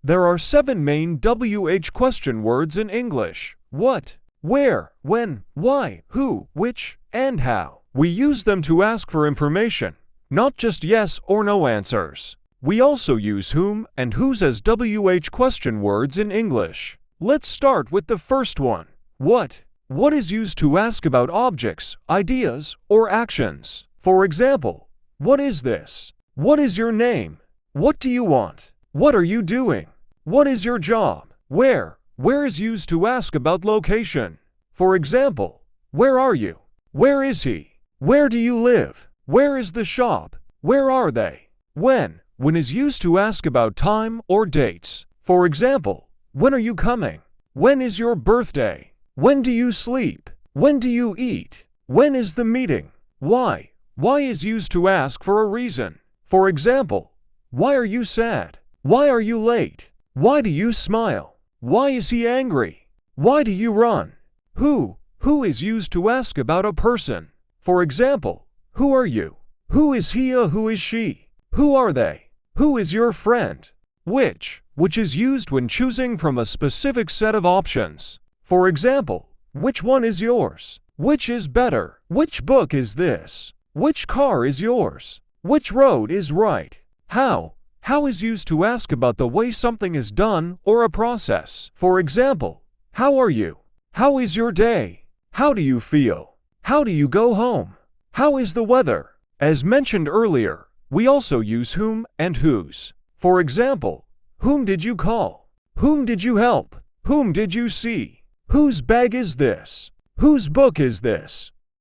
There are 7 main WH question words in English: what, where, when, why, who, which, and how. We use them to ask for information, not just yes or no answers. We also use whom and whose as WH question words in English. Let's start with the first one. What. What is used to ask about objects, ideas, or actions. For example, what is this? What is your name? What do you want? What are you doing? What is your job? Where. Where is used to ask about location. For example, where are you? Where is he? Where do you live? Where is the shop? Where are they? When. When is used to ask about time or dates. For example, when are you coming? When is your birthday? When do you sleep? When do you eat? When is the meeting? Why. Why is used to ask for a reason. For example, why are you sad? Why are you late? Why do you smile? Why is he angry? Why do you run? Who. Who is used to ask about a person. For example, who are you? Who is he or who is she? Who are they? Who is your friend? Which is used when choosing from a specific set of options. For example, which one is yours? Which is better? Which book is this? Which car is yours? Which road is right? How. How is used to ask about the way something is done or a process. For example, how are you? How is your day? How do you feel? How do you go home? How is the weather? As mentioned earlier, we also use whom and whose. For example, whom did you call? Whom did you help? Whom did you see? Whose bag is this? Whose book is this?